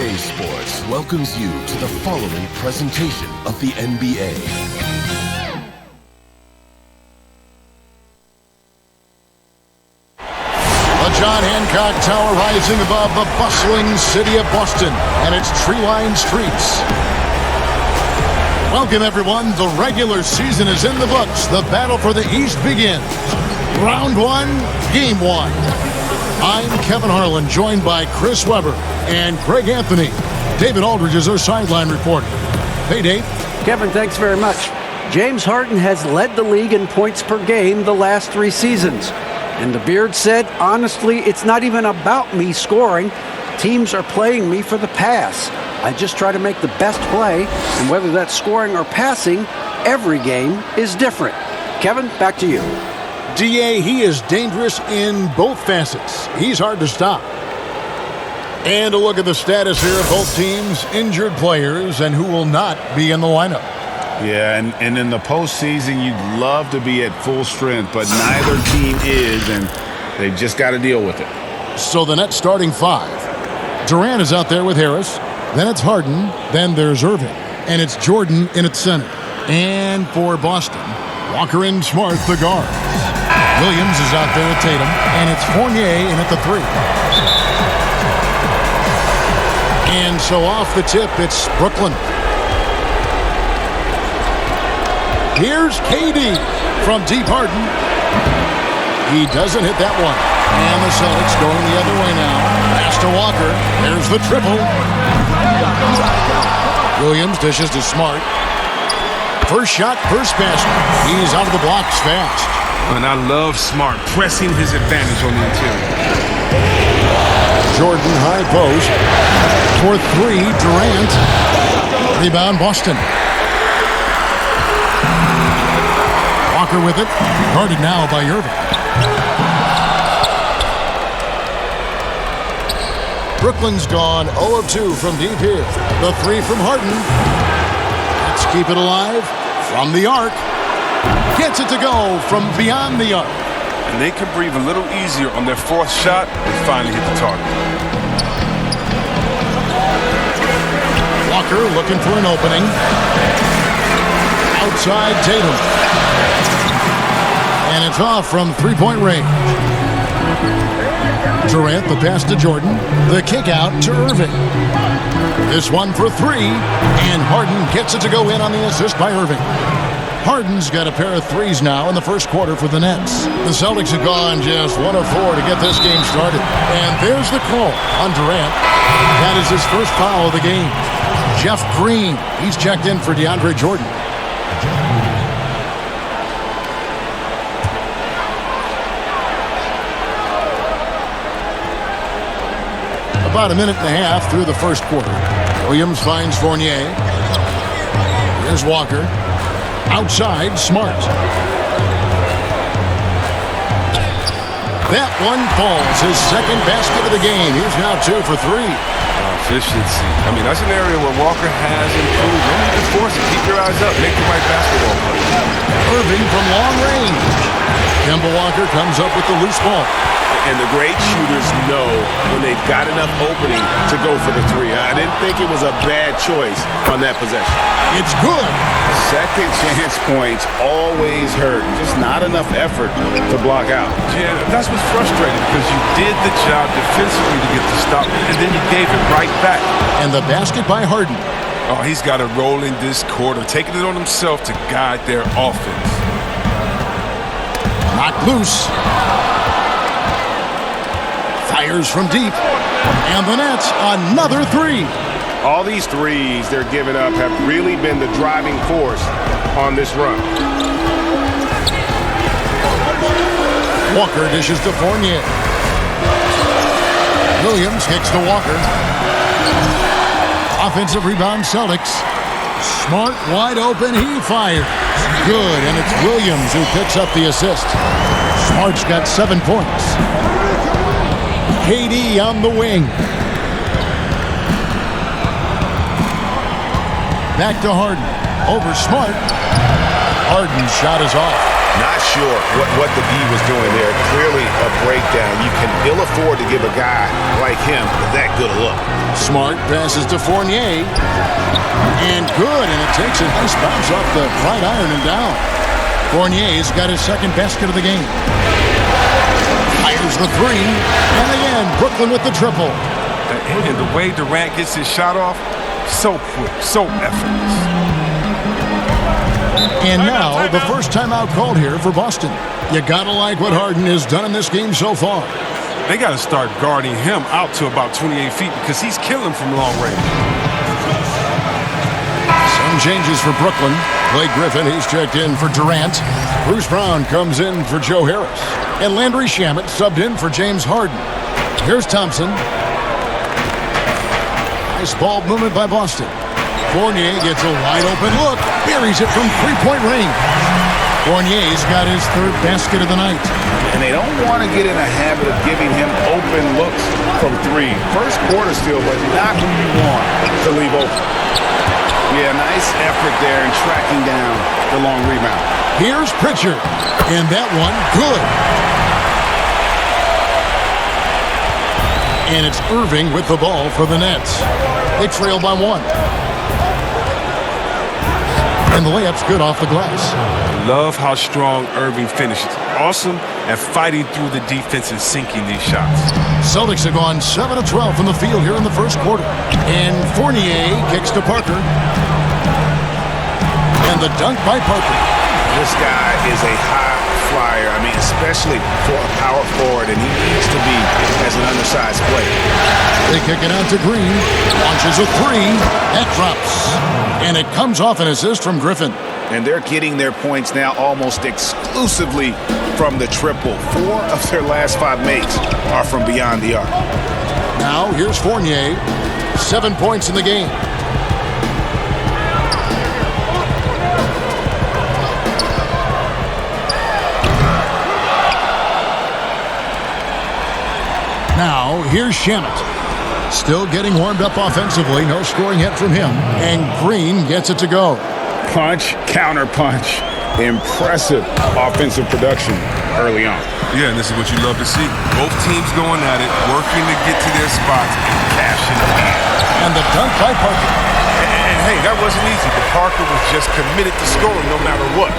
2K Sports welcomes you to the following presentation of the NBA. The John Hancock Tower rising above the bustling city of Boston and its tree-lined streets. Welcome, everyone. The regular season is in the books. The battle for the East begins. Round one, game one. I'm Kevin Harlan, joined by Chris Webber and Greg Anthony. David Aldridge is our sideline reporter. Hey, Dave. Kevin, thanks very much. James Harden has led the league in points per game the last 3 seasons. And the Beard said, honestly, it's not even about me scoring. Teams are playing me for the pass. I just try to make the best play, and whether that's scoring or passing, every game is different. Kevin, back to you. DA, he is dangerous in both facets. He's hard to stop. And a look at the status here of both teams, injured players, and who will not be in the lineup. Yeah, and in the postseason, you'd love to be at full strength, but neither team is, and they've just got to deal with it. So the Nets starting 5. Durant is out there with Harris. Then it's Harden. Then there's Irving. And it's Jordan in its center. And for Boston, Walker and Smart, the guards. Williams is out there with Tatum. And it's Fournier in at the 3. And so off the tip, it's Brooklyn. Here's KD from deep Harden. He doesn't hit that one. And the Celtics going the other way now. Pass to Walker. There's the triple. Williams dishes to Smart. First shot, first basket. He's out of the blocks fast. And I love Smart pressing his advantage on the interior. Jordan high post. For 3, Durant. Rebound, Boston. Walker with it. Guarded now by Irving. Brooklyn's gone 0 of 2 from deep here. The 3 from Harden. Let's keep it alive from the arc. Gets it to go from beyond the arc. And they can breathe a little easier on their 4th shot and finally hit the target. Walker looking for an opening. Outside Tatum. And it's off from 3-point range. Durant, the pass to Jordan. The kick out to Irving. This one for 3. And Harden gets it to go in on the assist by Irving. Harden's got a pair of 3s now in the first quarter for the Nets. The Celtics have gone just 1 of 4 to get this game started. And there's the call on Durant. That is his first foul of the game. Jeff Green, he's checked in for DeAndre Jordan. About a minute and a half through the first quarter. Williams finds Fournier. Here's Walker. Outside, Smart. That one falls. His second basket of the game. He's now 2 for 3. Efficiency. I mean, that's an area where Walker has improved. Don't need to force it. Keep your eyes up. Make the right basketball play. Irving from long range. Kemba Walker comes up with the loose ball. And the great shooters know when they've got enough opening to go for the 3. I didn't think it was a bad choice on that possession. It's good. Second chance points always hurt. Just not enough effort to block out. Yeah, that's what's frustrating because you did the job defensively to get the stop, and then you gave it right back. And the basket by Harden. Oh, he's got to roll in this quarter, taking it on himself to guide their offense. Knocked loose. Fires from deep. And the Nets, another 3. All these 3s they're giving up have really been the driving force on this run. Walker dishes to Fournier. Williams kicks to Walker. Offensive rebound, Celtics. Smart wide open, he fires. Good, and it's Williams who picks up the assist. Smart's got 7 points. KD on the wing. Back to Harden. Over Smart. Harden's shot is off. Not sure what the D was doing there. Clearly a breakdown. You can ill afford to give a guy like him that good a look. Smart passes to Fournier. And good, and it takes a nice bounce off the right iron and down. Fournier's got his second basket of the game. Fires the three. And again, Brooklyn with the triple. And the way Durant gets his shot off, so quick, so effortless. And now, the first timeout called here for Boston. You gotta like what Harden has done in this game so far. They got to start guarding him out to about 28 feet because he's killing from long range. Some changes for Brooklyn. Blake Griffin, he's checked in for Durant. Bruce Brown comes in for Joe Harris. And Landry Shamet subbed in for James Harden. Here's Thompson. Nice ball movement by Boston. Fournier gets a wide-open look. Buries it from three-point range. Fournier's got his third basket of the night. And they don't want to get in a habit of giving him open looks from three. First quarter still, but not who you want to leave open. Yeah, nice effort there in tracking down the long rebound. Here's Pritchard. And that one, good. And it's Irving with the ball for the Nets. They trail by one. And the layup's good off the glass. Love how strong Irving finishes. Awesome at fighting through the defense and sinking these shots. Celtics have gone 7 of 12 from the field here in the first quarter. And Fournier kicks to Parker. And the dunk by Parker. This guy is a high flyer. I mean, especially for a power forward, and he needs to be as an undersized player. They kick it out to Green. Launches a three. That drops. And it comes off an assist from Griffin. And they're getting their points now almost exclusively from the triple. 4 of their last 5 makes are from beyond the arc. Now, here's Fournier. 7 points in the game. Now, here's Shamet. Still getting warmed up offensively. No scoring yet from him. And Green gets it to go. Punch, counter punch. Impressive offensive production early on. Yeah, and this is what you love to see. Both teams going at it, working to get to their spots and cashing in. And the dunk by Parker. And hey, that wasn't easy, but Parker was just committed to scoring no matter what.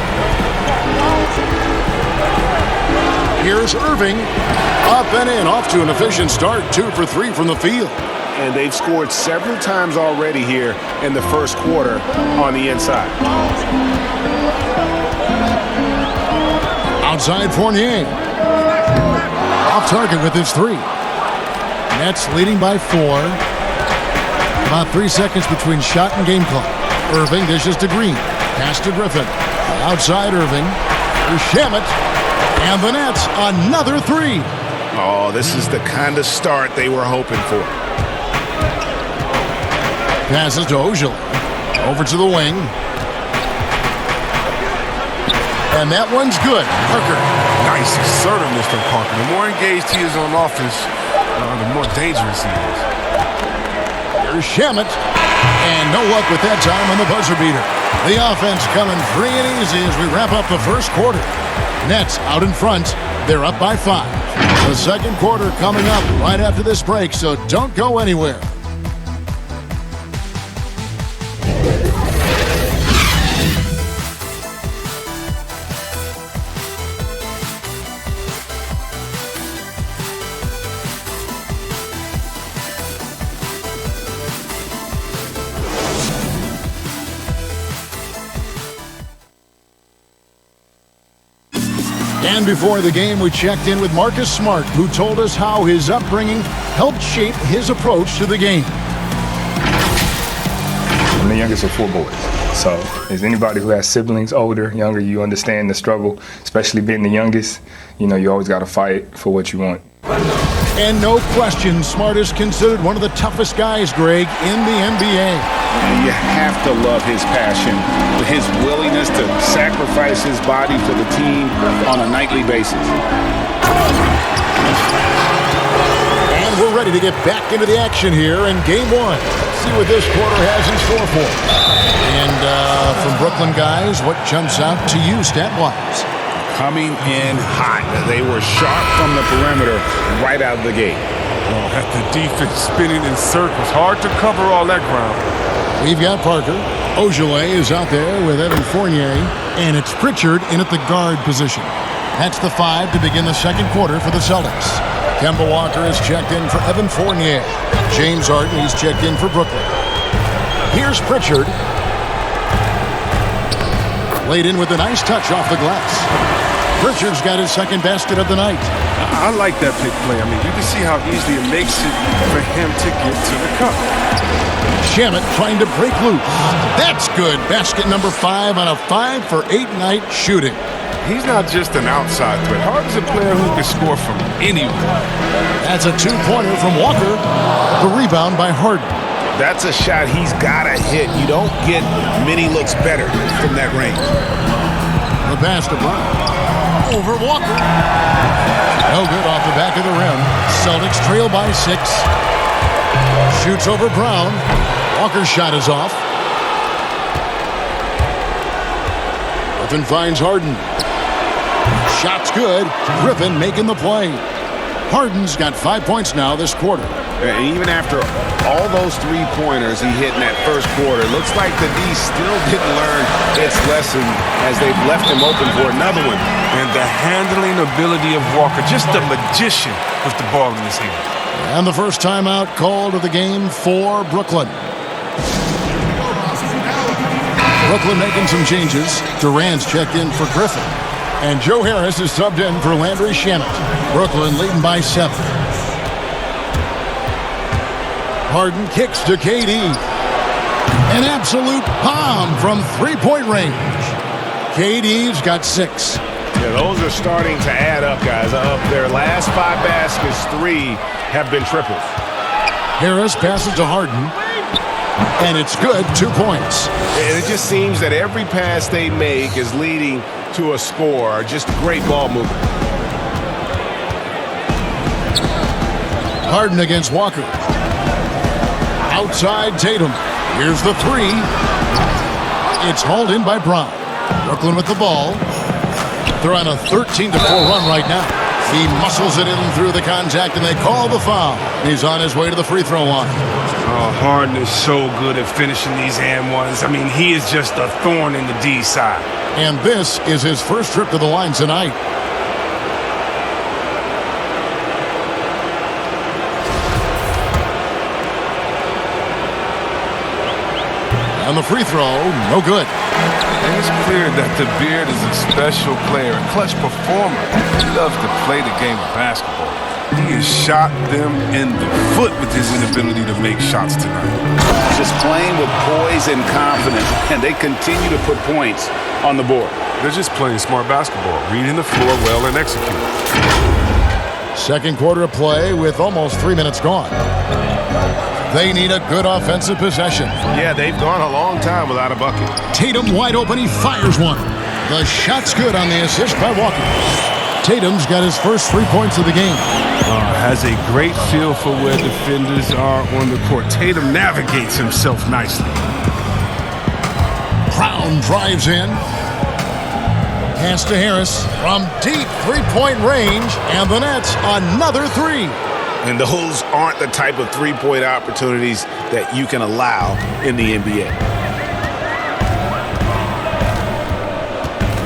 Here's Irving. Up and in, off to an efficient start. 2 for 3 from the field. And they've scored several times already here in the first quarter on the inside. Outside Fournier. Off target with his 3. Nets leading by 4. About 3 seconds between shot and game clock. Irving dishes to Green. Pass to Griffin. Outside Irving. Here's Shamet. And the Nets, another 3. Oh, this is the kind of start they were hoping for. Passes to Ojala. Over to the wing. And that one's good. Parker. Nice assertiveness from Parker. The more engaged he is on offense, the more dangerous he is. Here's Shamet. And no luck with that time on the buzzer beater. The offense coming free and easy as we wrap up the first quarter. Nets out in front. They're up by 5. The second quarter coming up right after this break, so don't go anywhere. And before the game, we checked in with Marcus Smart, who told us how his upbringing helped shape his approach to the game. I'm the youngest of 4 boys. So as anybody who has siblings, older, younger, you understand the struggle, especially being the youngest. You know, you always got to fight for what you want. And no question, Smart is considered one of the toughest guys, Greg, in the NBA. And you have to love his passion, his willingness to sacrifice his body for the team on a nightly basis. And we're ready to get back into the action here in Game 1. Let's see what this quarter has in store for us. And from Brooklyn, guys. What jumps out to you stat-wise? Coming in hot. They were sharp from the perimeter right out of the gate. Oh, had the defense spinning in circles. Hard to cover all that ground. We've got Parker. Ojale is out there with Evan Fournier. And it's Pritchard in at the guard position. That's the 5 to begin the second quarter for the Celtics. Kemba Walker is checked in for Evan Fournier. James Harden, he's checked in for Brooklyn. Here's Pritchard. Laid in with a nice touch off the glass. Pritchard's got his second basket of the night. I like that pick play. I mean, you can see how easily it makes it for him to get to the cup. Shamet trying to break loose. That's good. Basket number 5 on a 5-for-8 night shooting. He's not just an outside threat. Harden's a player who can score from anywhere. That's a 2-pointer from Walker. The rebound by Harden. That's a shot he's got to hit. You don't get many looks better from that range. The pass to Brown. Over Walker. No good off the back of the rim. Celtics trail by 6. Shoots over Brown. Walker's shot is off. Griffin finds Harden. Shot's good. Griffin making the play. Harden's got 5 points now this quarter. And even after all those three-pointers he hit in that first quarter, looks like the D still didn't learn its lesson as they've left him open for another one. And the handling ability of Walker, just a magician with the ball in his hand. And the first timeout called of the game for Brooklyn. Brooklyn making some changes. Durant's checked in for Griffin. And Joe Harris is subbed in for Landry Shamet. Brooklyn leading by 7. Harden kicks to KD. An absolute bomb from three-point range. KD's got 6. Yeah, those are starting to add up, guys. Of their last 5 baskets, 3 have been triples. Harris passes to Harden. And it's good, 2 points. And it just seems that every pass they make is leading to a score. Just great ball movement. Harden against Walker. Outside Tatum. Here's the 3. It's hauled in by Brown. Brooklyn with the ball. They're on a 13-4 run right now. He muscles it in through the contact, and they call the foul. He's on his way to the free throw line. Oh, Harden is so good at finishing these and ones. I mean, he is just a thorn in the D side. And this is his first trip to the line tonight. And the free throw, no good. And it's clear that the Beard is a special player, a clutch performer. He loves to play the game of basketball. He has shot them in the foot with his inability to make shots tonight. Just playing with poise and confidence, and they continue to put points on the board. They're just playing smart basketball, reading the floor well and executing. Second quarter of play with almost 3 minutes gone. They need a good offensive possession. Yeah, they've gone a long time without a bucket. Tatum wide open, he fires one. The shot's good on the assist by Walker. Tatum's got his first 3 points of the game. Has a great feel for where defenders are on the court. Tatum navigates himself nicely. Brown drives in. Pass to Harris from deep three-point range, and the Nets another 3. And those aren't the type of three-point opportunities that you can allow in the NBA.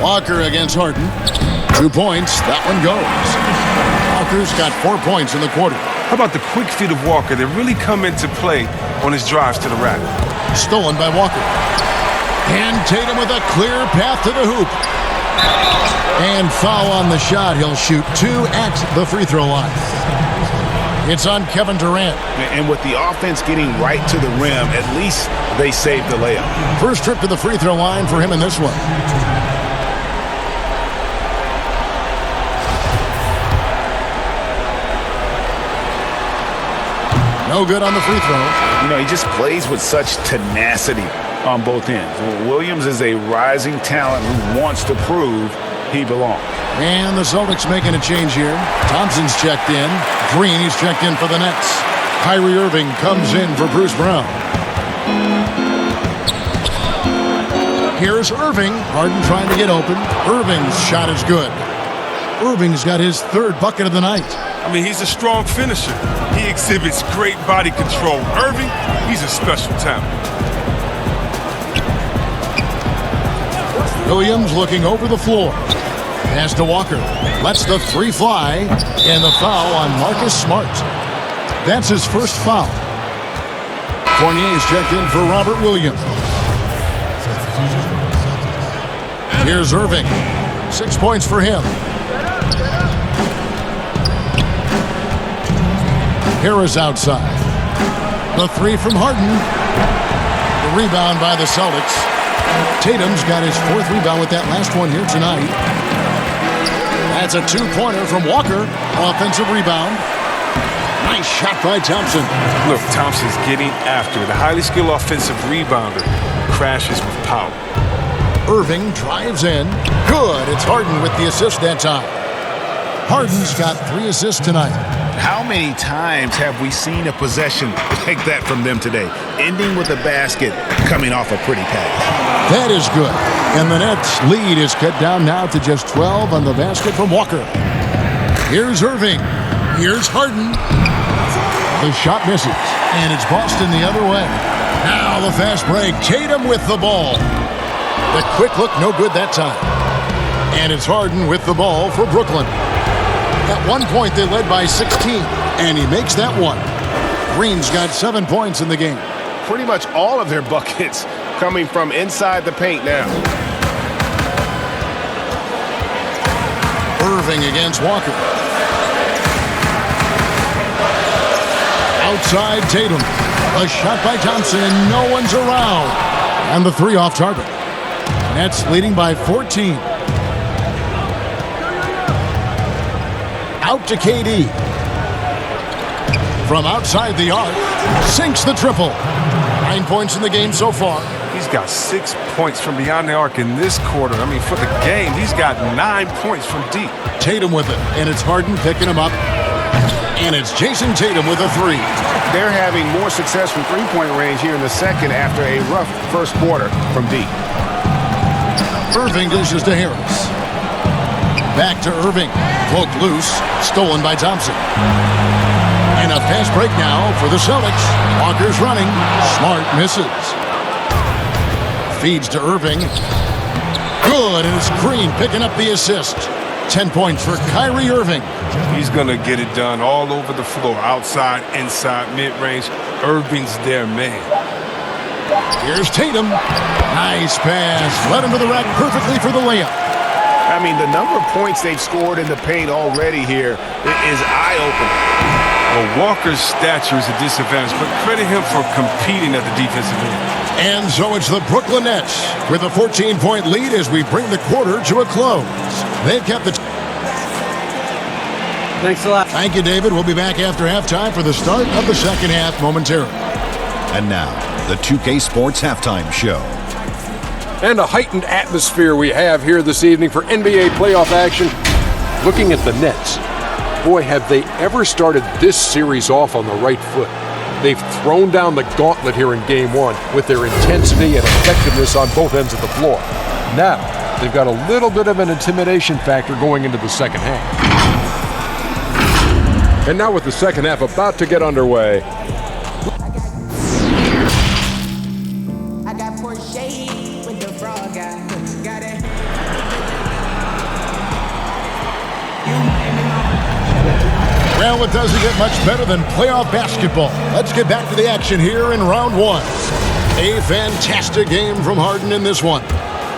Walker against Harden. 2 points. That one goes. Walker's got 4 points in the quarter. How about the quick feet of Walker that really come into play on his drives to the rack? Stolen by Walker. And Tatum with a clear path to the hoop. And foul on the shot. He'll shoot 2 at the free throw line. It's on Kevin Durant. And with the offense getting right to the rim, at least they saved the layup. First trip to the free throw line for him in this one. No good on the free throw. You know, he just plays with such tenacity on both ends. Williams is a rising talent who wants to prove he belongs. And the Celtics making a change here. Thompson's checked in. Green, he's checked in for the Nets. Kyrie Irving comes in for Bruce Brown. Here's Irving. Harden trying to get open. Irving's shot is good. Irving's got his third bucket of the night. I mean, he's a strong finisher. He exhibits great body control. Irving, he's a special talent. Williams looking over the floor. Pass to Walker. Lets the three fly. And the foul on Marcus Smart. That's his first foul. Fournier's checked in for Robert Williams. Here's Irving. 6 points for him. Harris outside. The three from Harden. The rebound by the Celtics. Tatum's got his fourth rebound with that last one here tonight. That's a two-pointer from Walker. Offensive rebound. Nice shot by Thompson. Look, Thompson's getting after it. A highly skilled offensive rebounder crashes with power. Irving drives in. Good. It's Harden with the assist that time. Harden's got 3 assists tonight. How many times have we seen a possession like that from them today, ending with a basket coming off a pretty pass? That is good. And the Nets' lead is cut down now to just 12 on the basket from Walker. Here's Irving. Here's Harden. The shot misses, and it's Boston the other way. Now the fast break. Tatum with the ball. The quick look, no good that time. And it's Harden with the ball for Brooklyn. At one point, they led by 16, and he makes that one. Green's got 7 points in the game. Pretty much all of their buckets coming from inside the paint now. Irving against Walker. Outside Tatum. A shot by Thompson, and no one's around. And the three off target. Nets leading by 14. Out to KD. From outside the arc. Sinks the triple. 9 points in the game so far. He's got 6 points from beyond the arc in this quarter. I mean, for the game, he's got 9 points from deep. Tatum with it, and it's Harden picking him up. And it's Jason Tatum with a three. They're having more success from three-point range here in the second after a rough first quarter from deep. Irving dishes to Harris. Back to Irving. Poked loose. Stolen by Thompson. And a fast break now for the Celtics. Walker's running. Smart misses. Feeds to Irving. Good, and it's Green picking up the assist. 10 points for Kyrie Irving. He's going to get it done all over the floor. Outside, inside, mid-range. Irving's their man. Here's Tatum. Nice pass. Led him to the rack perfectly for the layup. I mean, the number of points they've scored in the paint already here is eye-opening. Well, Walker's stature is a disadvantage, but credit him for competing at the defensive end. And so it's the Brooklyn Nets with a 14-point lead as we bring the quarter to a close. They've kept the... Thanks a lot. Thank you, David. We'll be back after halftime for the start of the second half momentarily. And now, the 2K Sports Halftime Show. And a heightened atmosphere we have here this evening for NBA playoff action. Looking at the Nets, boy, have they ever started this series off on the right foot. They've thrown down the gauntlet here in Game 1 with their intensity and effectiveness on both ends of the floor. Now, they've got a little bit of an intimidation factor going into the second half. And now with the second half about to get underway. Well, it doesn't get much better than playoff basketball. Let's get back to the action here in round one. A fantastic game from Harden in this one.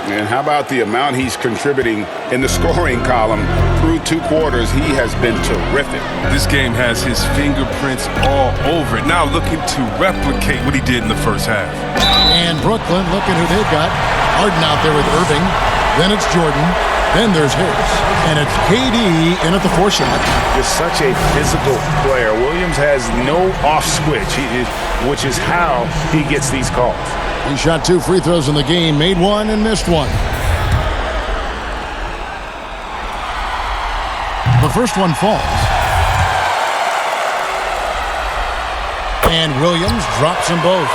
And how about the amount he's contributing in the scoring column through 2 quarters? He has been terrific. This game has his fingerprints all over it. Now looking to replicate what he did in the first half. And Brooklyn, looking who they've got. Harden out there with Irving. Then it's Jordan. Then there's Harris. And it's KD in at the 4 shot. Just such a physical player. Williams has no off switch, which is how he gets these calls. He shot 2 free throws in the game, made 1 and missed 1. The first one falls. And Williams drops them both.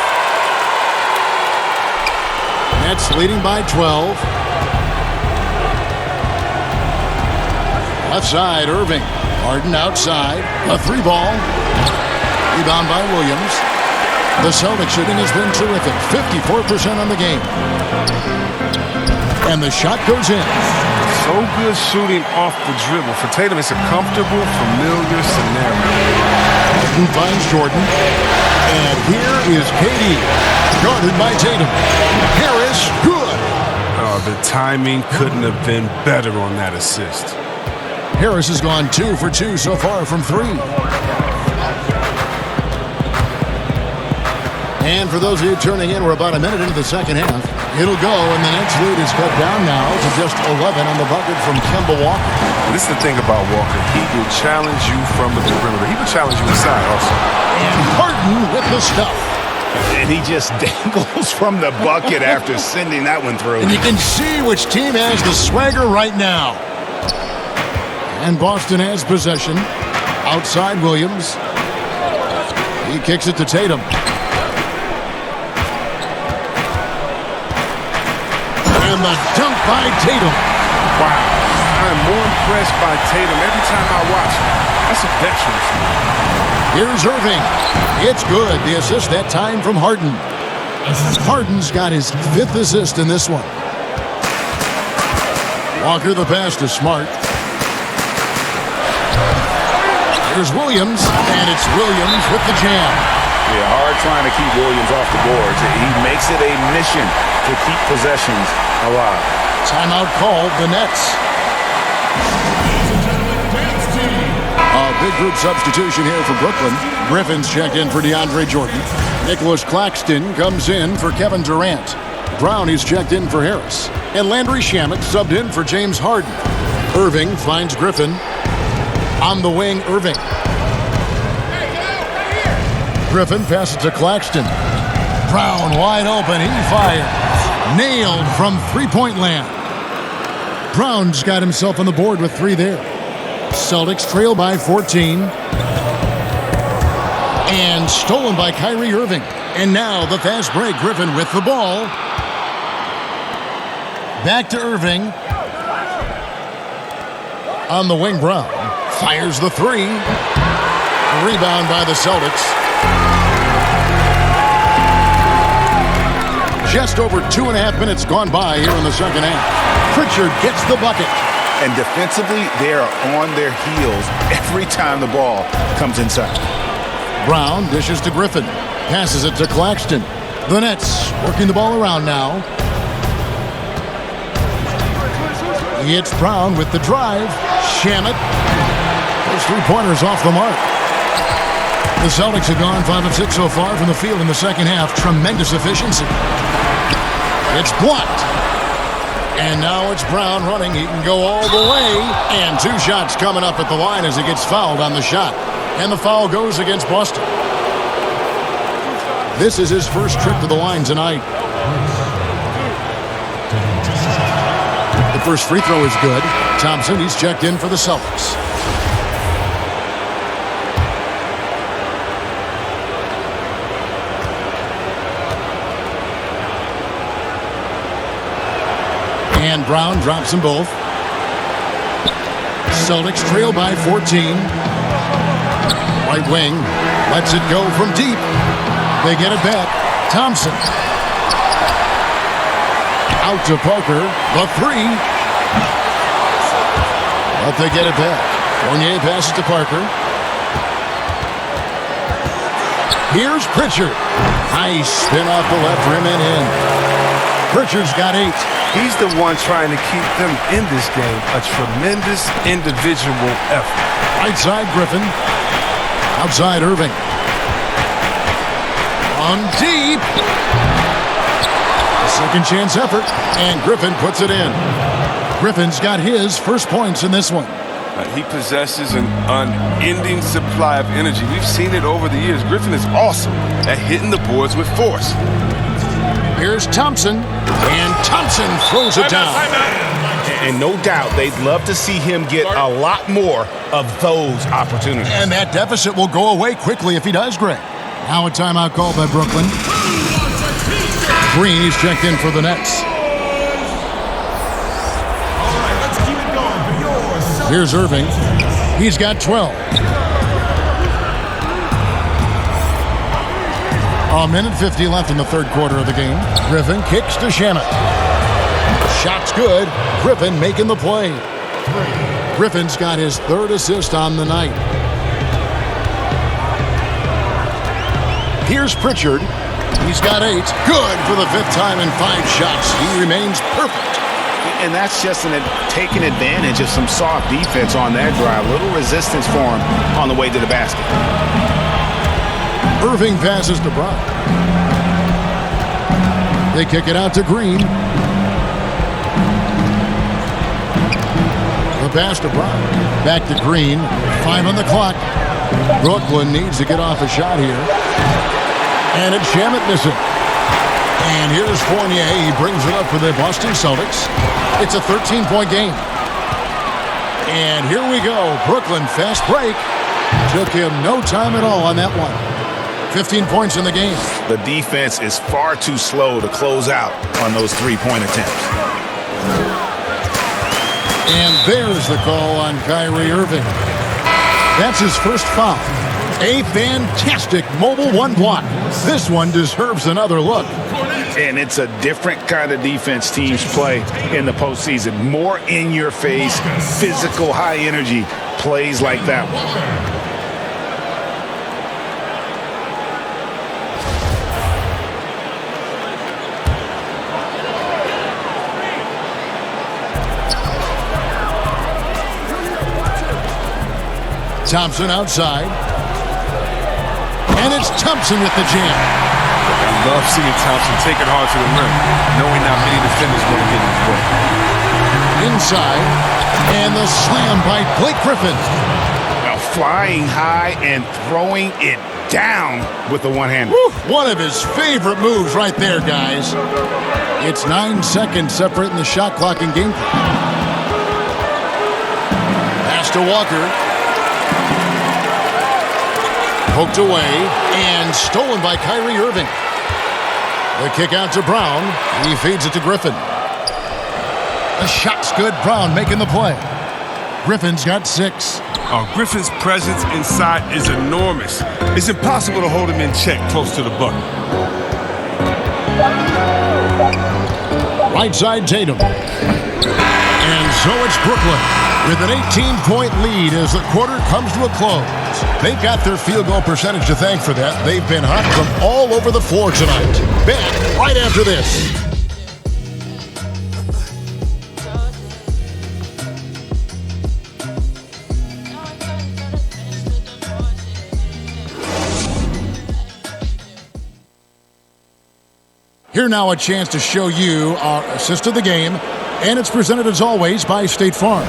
Nets leading by 12. Left side, Irving. Harden outside. A 3-ball. Rebound by Williams. The Celtics shooting has been terrific. 54% on the game. And the shot goes in. So good shooting off the dribble. For Tatum, it's a comfortable, familiar scenario. Harden finds Jordan. And here is KD. Guarded by Tatum. Harris, good. Oh, the timing couldn't have been better on that assist. Harris has gone 2 for 2 so far from 3. And for those of you turning in, we're about a minute into the second half. It'll go, and the Nets lead is cut down now to just 11 on the bucket from Kemba Walker. This is the thing about Walker. He will challenge you from the perimeter. He will challenge you inside also. And Harden with the stuff. And he just dangles from the bucket after sending that one through. And you can see which team has the swagger right now. And Boston has possession. Outside Williams. He kicks it to Tatum. And the dunk by Tatum. Wow. I'm more impressed by Tatum every time I watch him. That's a veteran. Here's Irving. It's good. The assist that time from Harden. Harden's got his 5th assist in this one. Walker the pass to Smart. Here's Williams, and it's Williams with the jam. Yeah, hard trying to keep Williams off the boards. He makes it a mission to keep possessions alive. Timeout called, the Nets. A big group substitution here for Brooklyn. Griffin's checked in for DeAndre Jordan. Nicholas Claxton comes in for Kevin Durant. Brown is checked in for Harris. And Landry Shamet subbed in for James Harden. Irving finds Griffin. On the wing, Irving. Griffin passes to Claxton. Brown wide open. He fires. Nailed from three-point land. Brown's got himself on the board with 3 there. Celtics trail by 14. And stolen by Kyrie Irving. And now the fast break. Griffin with the ball. Back to Irving. On the wing, Brown. Fires the 3. Rebound by the Celtics. Just over 2.5 minutes gone by here in the second half. Pritchard gets the bucket. And defensively, they are on their heels every time the ball comes inside. Brown dishes to Griffin. Passes it to Claxton. The Nets working the ball around now. It's Brown with the drive. Shamet. Those 3-pointers off the mark. The Celtics have gone 5 of 6 so far from the field in the second half. Tremendous efficiency. It's blocked. And now it's Brown running. He can go all the way. And 2 shots coming up at the line as he gets fouled on the shot. And the foul goes against Boston. This is his first trip to the line tonight. The first free throw is good. Thompson, he's checked in for the Celtics. And Brown drops them both. Celtics trail by 14. Right wing lets it go from deep. They get it back. Thompson. Out to Parker. The 3. But they get it back. Fournier passes to Parker. Here's Pritchard. Nice spin off the left rim and in. Pritchard's got 8. He's the one trying to keep them in this game. A tremendous individual effort. Right side, Griffin. Outside, Irving. On deep. A second chance effort. And Griffin puts it in. Griffin's got his first points in this one. He possesses an unending supply of energy. We've seen it over the years. Griffin is awesome at hitting the boards with force. Here's Thompson, and Thompson throws it down. And no doubt they'd love to see him get a lot more of those opportunities. And that deficit will go away quickly if he does, Greg. Now a timeout called by Brooklyn. Green, he's checked in for the Nets. Here's Irving. He's got 12. A minute 50 left in the third quarter of the game. Griffin kicks to Shamet. Shot's good. Griffin making the play. Griffin's got his third assist on the night. Here's Pritchard. He's got 8. Good for the 5th time in 5 shots. He remains perfect. And that's just taking advantage of some soft defense on that drive. Little resistance for him on the way to the basket. Irving passes to Brown. They kick it out to Green. The pass to Brown. Back to Green. 5 on the clock. Brooklyn needs to get off a shot here. And it's Shamet missing. And here's Fournier. He brings it up for the Boston Celtics. It's a 13-point game. And here we go. Brooklyn fast break. Took him no time at all on that one. 15 points in the game. The defense is far too slow to close out on those three-point attempts. And there's the call on Kyrie Irving. That's his first foul. A fantastic mobile 1 block. This one deserves another look. And it's a different kind of defense teams play in the postseason. More in-your-face, physical, high-energy plays like that one. Thompson outside. And it's Thompson with the jam. I love seeing Thompson take it hard to the rim, knowing not many defenders going to get in his way. Inside. And the slam by Blake Griffin. Now flying high and throwing it down with the one-hander. One of his favorite moves right there, guys. It's 9 seconds separating the shot clock and game clock. Pass to Walker. Poked away and stolen by Kyrie Irving. The kick out to Brown. He feeds it to Griffin. The shot's good. Brown making the play. Griffin's got 6. Griffin's presence inside is enormous. It's impossible to hold him in check close to the bucket. Right side Tatum. And so it's Brooklyn with an 18-point lead as the quarter comes to a close. They've got their field goal percentage to thank for that. They've been hot from all over the floor tonight. Back right after this. Here now a chance to show you our assist of the game, and it's presented as always by State Farm.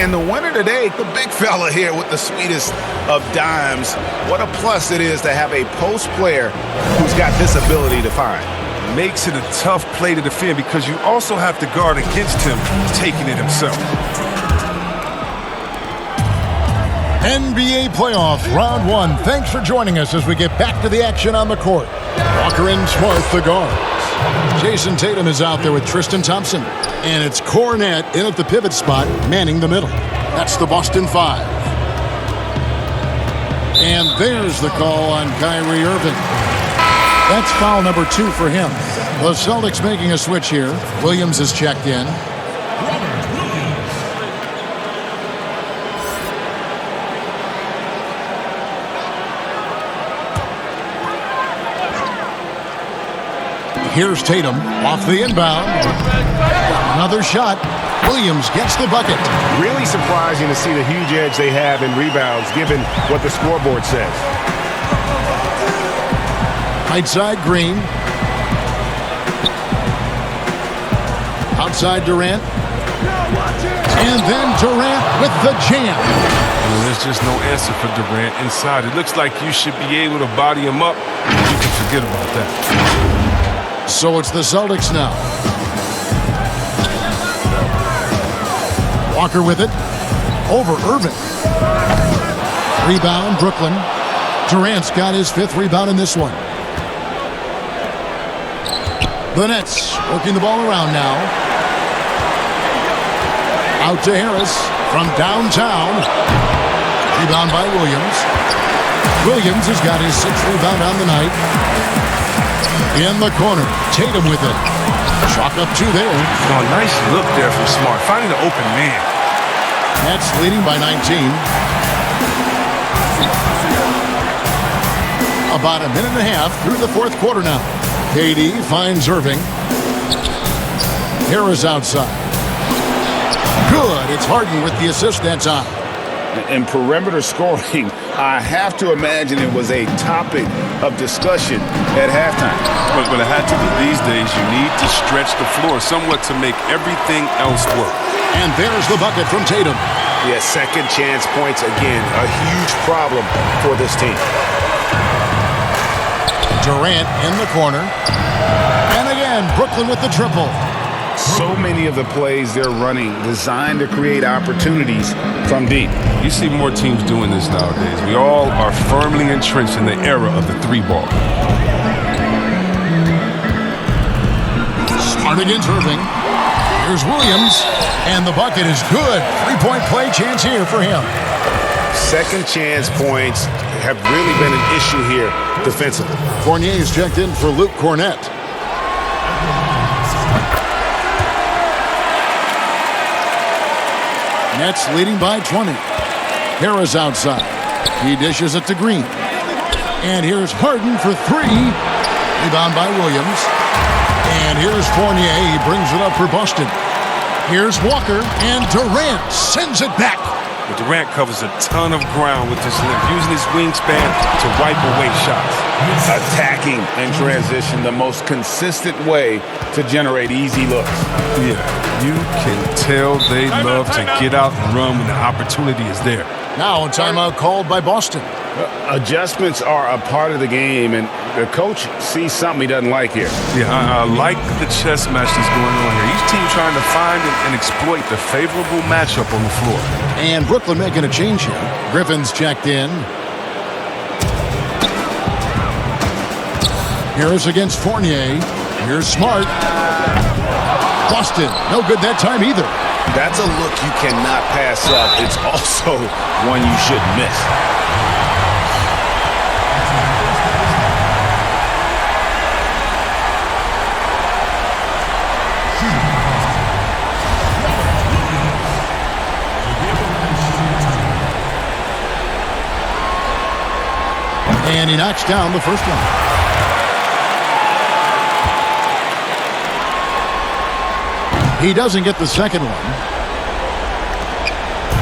And the winner today, the big fella here with the sweetest of dimes. What a plus it is to have a post player who's got this ability to find. Makes it a tough play to defend because you also have to guard against him taking it himself. NBA playoff round 1. Thanks for joining us as we get back to the action on the court. Walker and Smart, the guards. Jason Tatum is out there with Tristan Thompson. And it's Cornette in at the pivot spot, manning the middle. That's the Boston 5. And there's the call on Kyrie Irving. That's foul number 2 for him. The Celtics making a switch here. Williams is checked in. Here's Tatum off the inbound. Another shot. Williams gets the bucket. Really surprising to see the huge edge they have in rebounds given what the scoreboard says. Right side Green. Outside Durant. And then Durant with the jam. Well, there's just no answer for Durant inside. It looks like you should be able to body him up. You can forget about that. So it's the Celtics now. Walker with it. Over Irving. Rebound, Brooklyn. Durant's got his 5th rebound in this one. The Nets working the ball around now. Out to Harris from downtown. Rebound by Williams. Williams has got his 6th rebound on the night. In the corner, Tatum with it. Chalk up 2 there. Oh, nice look there from Smart, finding the open man. Nets leading by 19. About a minute and a half through the 4th quarter now. KD finds Irving. Harris outside. Good. It's Harden with the assist that time. In perimeter scoring, I have to imagine it was a topic of discussion at halftime. But it had to be these days. You need to stretch the floor somewhat to make everything else work. And there's the bucket from Tatum. Yeah, second chance points again. A huge problem for this team. Durant in the corner. And again, Brooklyn with the triple. So many of the plays they're running designed to create opportunities from deep. You see more teams doing this nowadays. We all are firmly entrenched in the era of the 3-ball. Smart against Irving. Here's Williams. And the bucket is good. 3-point play chance here for him. Second chance points have really been an issue here defensively. Fournier's checked in for Luke Cornett. Nets leading by 20. Harris outside. He dishes it to Green. And here's Harden for 3. Rebound by Williams. And here's Fournier. He brings it up for Boston. Here's Walker. And Durant sends it back. But Durant covers a ton of ground with this length, using his wingspan to wipe away shots. Attacking in transition, the most consistent way to generate easy looks. Yeah, you can tell they love to get out and run when the opportunity is there. Now a timeout called by Boston. Adjustments are a part of the game, and the coach sees something he doesn't like here. Yeah, I like the chess match that's going on here. Each team trying to find and exploit the favorable matchup on the floor. And Brooklyn making a change here. Griffin's checked in. Harris against Fournier. Here's Smart. Boston, no good that time either. That's a look you cannot pass up. It's also one you shouldn't miss. And he knocks down the first one. He doesn't get the second one.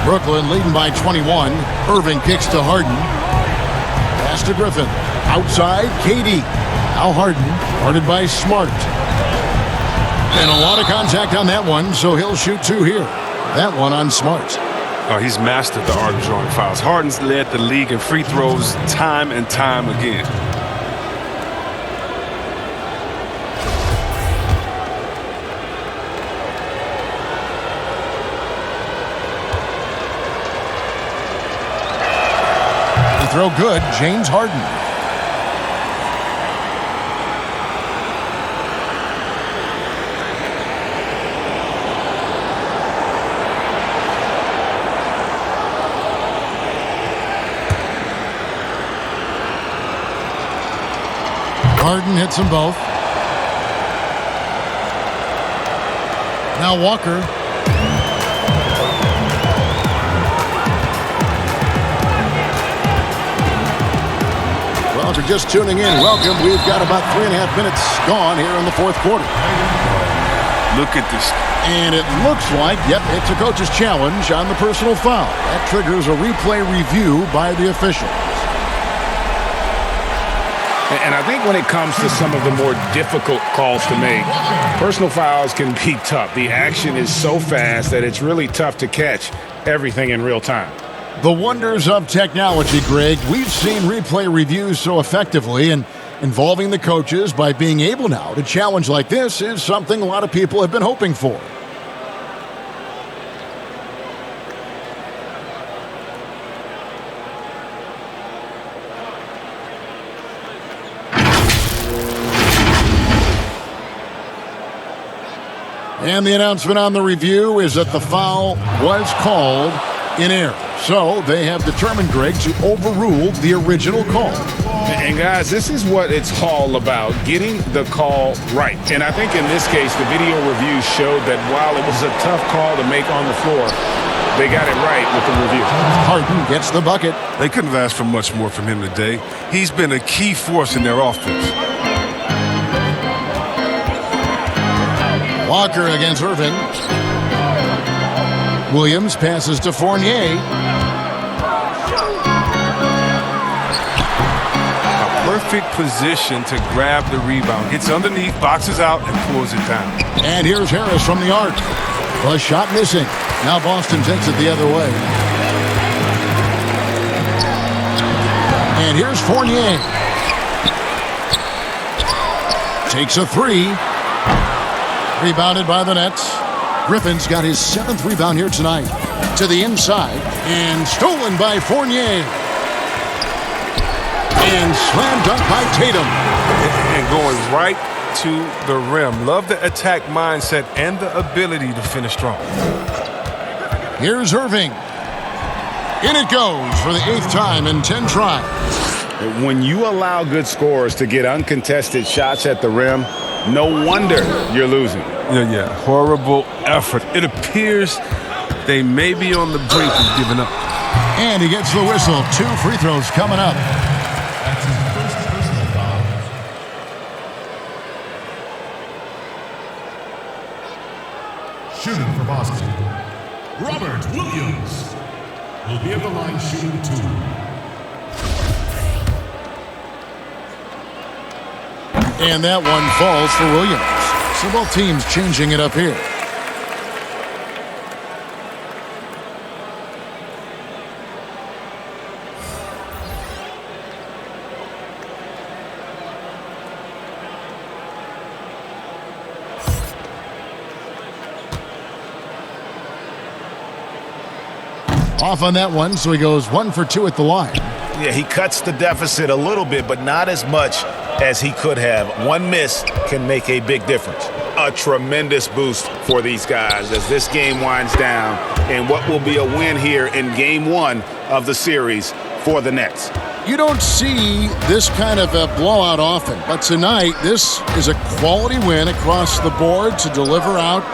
Brooklyn leading by 21. Irving kicks to Harden. Pass to Griffin. Outside, KD. Now Harden, guarded by Smart. And a lot of contact on that one, so he'll shoot 2 here. That one on Smart. Oh, he's mastered the art of drawing fouls. Harden's led the league in free throws time and time again. The throw good, James Harden. Harden hits them both. Now Walker. Well, if you're just tuning in, welcome. We've got about 3.5 minutes gone here in the 4th quarter. Look at this. And it looks like, yep, it's a coach's challenge on the personal foul. That triggers a replay review by the official. And I think when it comes to some of the more difficult calls to make, personal fouls can be tough. The action is so fast that it's really tough to catch everything in real time. The wonders of technology, Greg. We've seen replay reviews so effectively, and involving the coaches by being able now to challenge like this is something a lot of people have been hoping for. And the announcement on the review is that the foul was called in error. So they have determined, Greg, to overrule the original call. And guys, this is what it's all about, getting the call right. And I think in this case, the video review showed that while it was a tough call to make on the floor, they got it right with the review. Harden gets the bucket. They couldn't have asked for much more from him today. He's been a key force in their offense. Walker against Irving. Williams passes to Fournier. A perfect position to grab the rebound. Gets underneath, boxes out, and pulls it down. And here's Harris from the arc. The shot missing. Now Boston takes it the other way. And here's Fournier. Takes a three. Rebounded by the Nets. Griffin's got his 7th rebound here tonight. To the inside. And stolen by Fournier. And slam dunk by Tatum. And going right to the rim. Love the attack mindset and the ability to finish strong. Here's Irving. In it goes for the 8th time in 10 tries. When you allow good scorers to get uncontested shots at the rim, no wonder you're losing. Yeah. Horrible effort. It appears they may be on the brink of giving up. And he gets the whistle. 2 free throws coming up. That's his first personal foul. Shooting for Boston, Robert Williams will be at the line shooting 2. And that one falls for Williams. So both teams changing it up here. Off on that one, so he goes 1 for 2 at the line. Yeah, he cuts the deficit a little bit, but not as much as he could have. One miss can make a big difference. A tremendous boost for these guys as this game winds down and what will be a win here in Game 1 of the series for the Nets. You don't see this kind of a blowout often, but tonight this is a quality win across the board to deliver out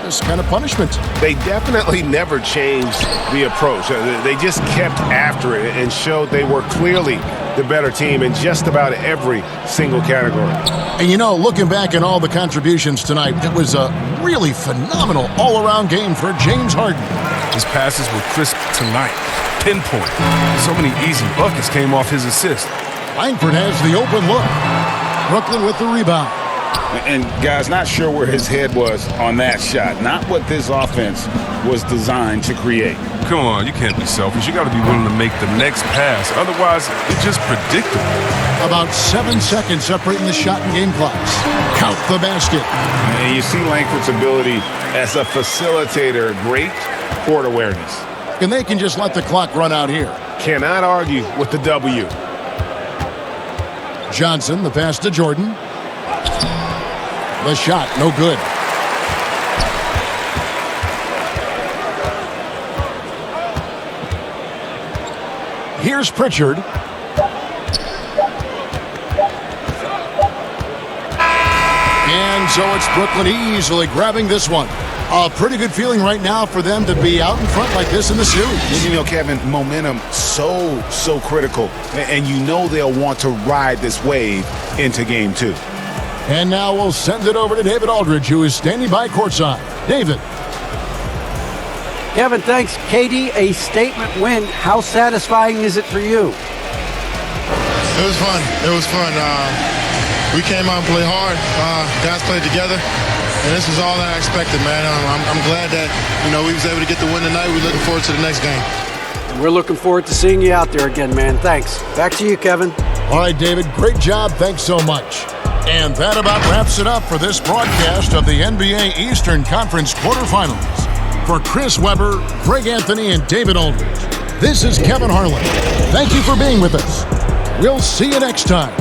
this kind of punishment. They definitely never changed the approach. They just kept after it and showed they were clearly the better team in just about every single category. And you know, looking back at all the contributions tonight, it was a really phenomenal all-around game for James Harden. His passes were crisp tonight. Pinpoint. So many easy buckets came off his assist. Langford has the open look. Brooklyn with the rebound. And guys, not sure where his head was on that shot. Not what this offense was designed to create. Come on, you can't be selfish. You got to be willing to make the next pass. Otherwise, it's just predictable. About 7 seconds separating the shot and game clocks. Count the basket. And you see Langford's ability as a facilitator. Great court awareness. And they can just let the clock run out here. Cannot argue with the W. Johnson, the pass to Jordan. The shot, no good. Here's Pritchard. And so it's Brooklyn easily grabbing this one. A pretty good feeling right now for them to be out in front like this in the series. You know, Kevin, momentum so critical. And you know they'll want to ride this wave into Game 2. And now we'll send it over to David Aldridge, who is standing by courtside. David. Kevin, thanks. KD, a statement win. How satisfying is it for you? It was fun. It was fun. We came out and played hard. Guys played together. And this is all that I expected, man. I'm glad that, we was able to get the win tonight. We're looking forward to the next game. We're looking forward to seeing you out there again, man. Thanks. Back to you, Kevin. All right, David, great job. Thanks so much. And that about wraps it up for this broadcast of the NBA Eastern Conference quarterfinals. For Chris Webber, Greg Anthony, and David Aldridge, this is Kevin Harlan. Thank you for being with us. We'll see you next time.